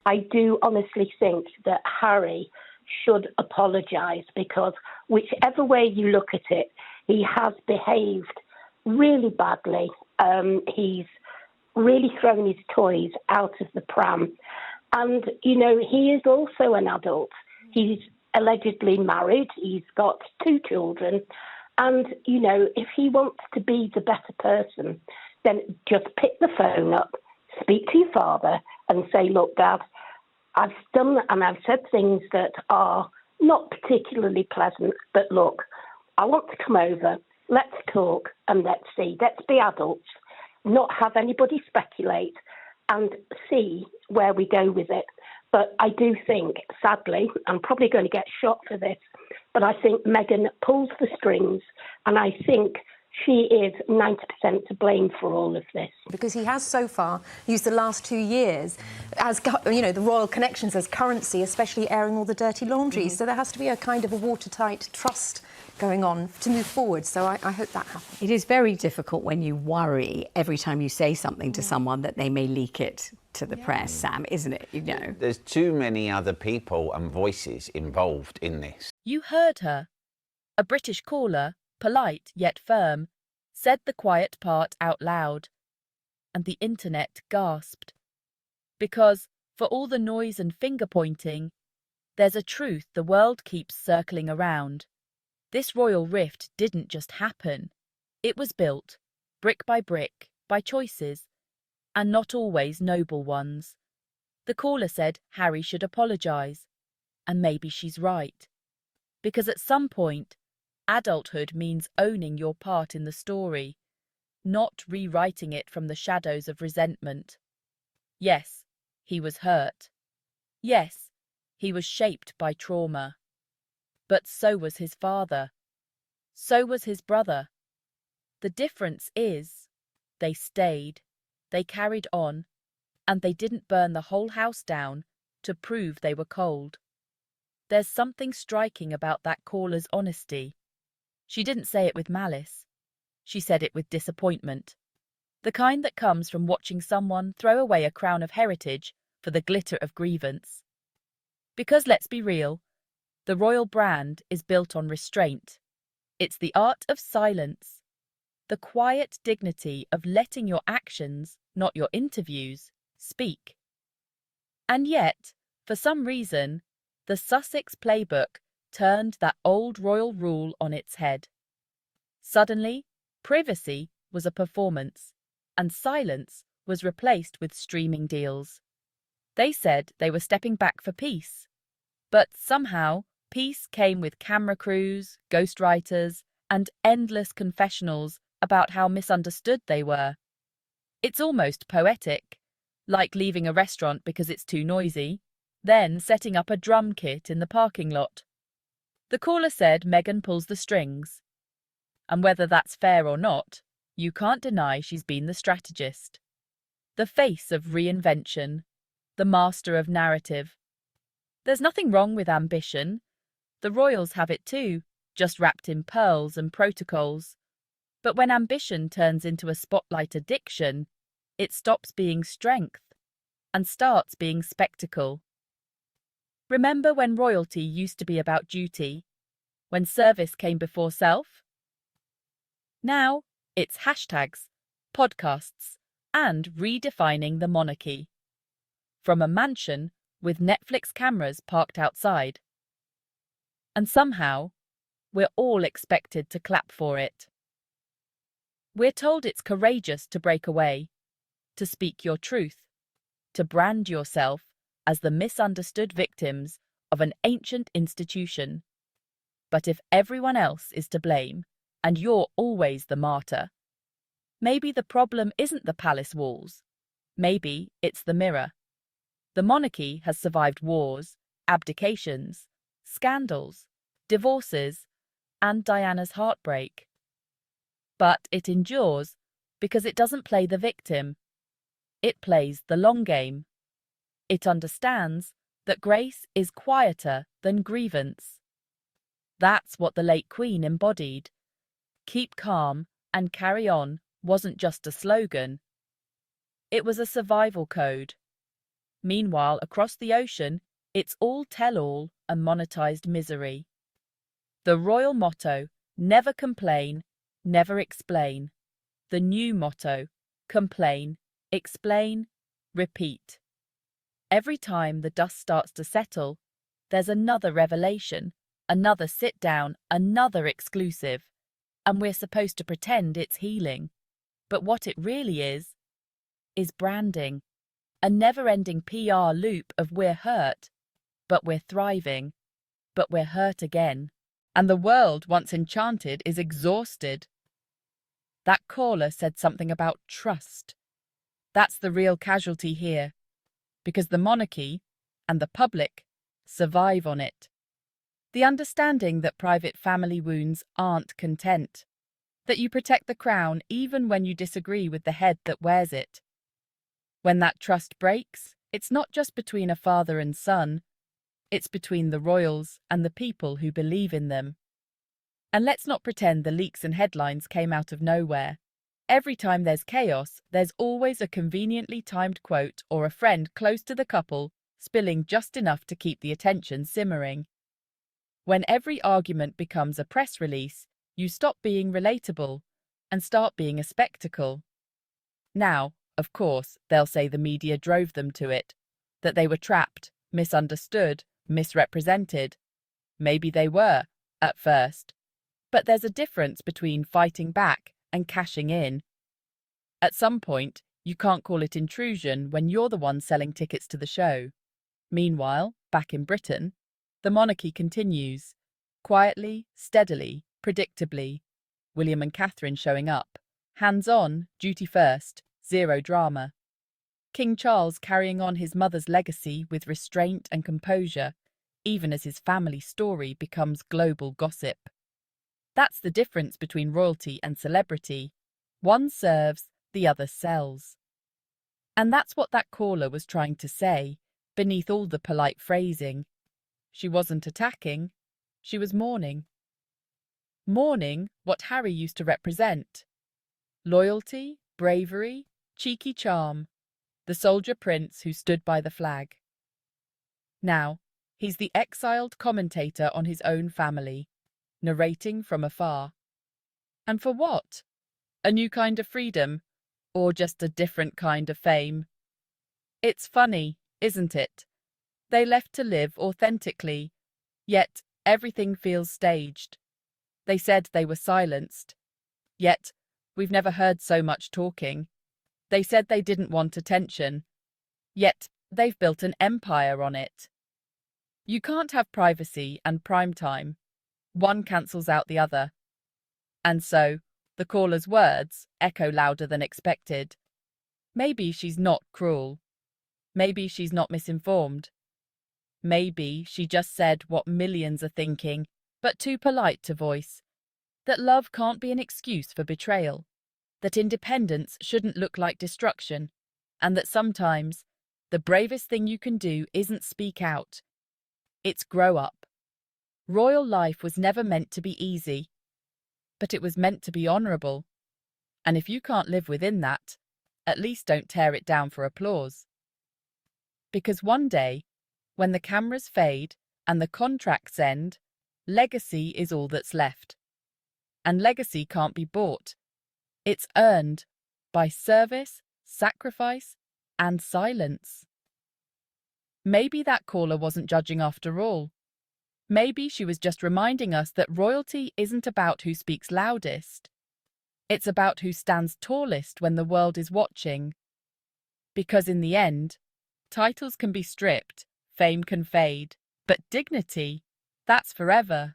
I do honestly think that Harry should apologise, because whichever way you look at it, he has behaved really badly. He's really thrown his toys out of the pram. And, you know, he is also an adult. He's allegedly married. He's got 2 children. And, you know, if he wants to be the better person, then just pick the phone up, speak to your father and say, look, Dad, I've done and I've said things that are not particularly pleasant, but look, I want to come over, let's talk and let's see. Let's be adults, not have anybody speculate and see where we go with it. But I do think, sadly, I'm probably going to get shot for this, but I think Meghan pulls the strings, and I think she is 90% to blame for all of this. Because he has so far used the last 2 years as, you know, the royal connections as currency, especially airing all the dirty laundry. So there has to be a kind of a watertight trust going on to move forward. So I hope that happens. It is very difficult when you worry every time you say something to someone that they may leak it to the press, Sam, isn't it? You know, there's too many other people and voices involved in this. You heard her. A British caller, polite yet firm, said the quiet part out loud, and the internet gasped. Because, for all the noise and finger-pointing, there's a truth the world keeps circling around. This royal rift didn't just happen. It was built, brick, by choices, and not always noble ones. The caller said Harry should apologise, and maybe she's right. Because at some point, adulthood means owning your part in the story, not rewriting it from the shadows of resentment. Yes, he was hurt. Yes, he was shaped by trauma. But so was his father. So was his brother. The difference is, they stayed, they carried on, and they didn't burn the whole house down to prove they were cold. There's something striking about that caller's honesty. She didn't say it with malice. She said it with disappointment. The kind that comes from watching someone throw away a crown of heritage for the glitter of grievance. Because let's be real, the royal brand is built on restraint. It's the art of silence, the quiet dignity of letting your actions, not your interviews, speak. And yet, for some reason, the Sussex playbook turned that old royal rule on its head. Suddenly, privacy was a performance, and silence was replaced with streaming deals. They said they were stepping back for peace, but somehow peace came with camera crews, ghostwriters, and endless confessionals about how misunderstood they were. It's almost poetic, like leaving a restaurant because it's too noisy, then setting up a drum kit in the parking lot. The caller said Meghan pulls the strings. And whether that's fair or not, you can't deny she's been the strategist. The face of reinvention, the master of narrative. There's nothing wrong with ambition. The royals have it too, just wrapped in pearls and protocols. But when ambition turns into a spotlight addiction, it stops being strength and starts being spectacle. Remember when royalty used to be about duty, when service came before self? Now it's hashtags, podcasts, and redefining the monarchy. From a mansion with Netflix cameras parked outside. And somehow, we're all expected to clap for it. We're told it's courageous to break away, to speak your truth, to brand yourself as the misunderstood victims of an ancient institution. But if everyone else is to blame, and you're always the martyr, maybe the problem isn't the palace walls. Maybe it's the mirror. The monarchy has survived wars, abdications, scandals, divorces, and Diana's heartbreak. But it endures because it doesn't play the victim. It plays the long game. It understands that grace is quieter than grievance. That's what the late Queen embodied. Keep calm and carry on wasn't just a slogan. It was a survival code. Meanwhile, across the ocean, it's all tell-all and monetized misery. The royal motto, never complain, never explain. The new motto, complain, explain, repeat. Every time the dust starts to settle, there's another revelation, another sit-down, another exclusive, and we're supposed to pretend it's healing. But what it really is branding. A never-ending PR loop of we're hurt, but we're thriving, but we're hurt again. And the world, once enchanted, is exhausted. That caller said something about trust. That's the real casualty here, because the monarchy and the public survive on it. The understanding that private family wounds aren't content, that you protect the crown even when you disagree with the head that wears it. When that trust breaks, it's not just between a father and son, it's between the royals and the people who believe in them. And let's not pretend the leaks and headlines came out of nowhere. Every time there's chaos, there's always a conveniently timed quote or a friend close to the couple spilling just enough to keep the attention simmering. When every argument becomes a press release, you stop being relatable and start being a spectacle. Now, of course, they'll say the media drove them to it, that they were trapped, misunderstood, misrepresented. Maybe they were, at first. But there's a difference between fighting back and cashing in. At some point, you can't call it intrusion when you're the one selling tickets to the show. Meanwhile, back in Britain, the monarchy continues. Quietly, steadily, predictably. William and Catherine showing up. Hands-on, duty first, zero drama. King Charles carrying on his mother's legacy with restraint and composure, even as his family story becomes global gossip. That's the difference between royalty and celebrity. One serves, the other sells. And that's what that caller was trying to say, beneath all the polite phrasing. She wasn't attacking, she was mourning. Mourning what Harry used to represent. Loyalty, bravery, cheeky charm, the soldier prince who stood by the flag. Now, he's the exiled commentator on his own family, narrating from afar. And for what? A new kind of freedom, or just a different kind of fame? It's funny, isn't it? They left to live authentically, yet everything feels staged. They said they were silenced, yet we've never heard so much talking. They said they didn't want attention, yet they've built an empire on it. You can't have privacy and prime time. One cancels out the other. And so, the caller's words echo louder than expected. Maybe she's not cruel. Maybe she's not misinformed. Maybe she just said what millions are thinking, but too polite to voice. That love can't be an excuse for betrayal. That independence shouldn't look like destruction. And that sometimes, the bravest thing you can do isn't speak out. It's grow up. Royal life was never meant to be easy. But it was meant to be honourable. And if you can't live within that, at least don't tear it down for applause. Because one day, when the cameras fade and the contracts end, legacy is all that's left. And legacy can't be bought. It's earned by service, sacrifice, and silence. Maybe that caller wasn't judging after all. Maybe she was just reminding us that royalty isn't about who speaks loudest. It's about who stands tallest when the world is watching. Because in the end, titles can be stripped, fame can fade, but dignity, that's forever.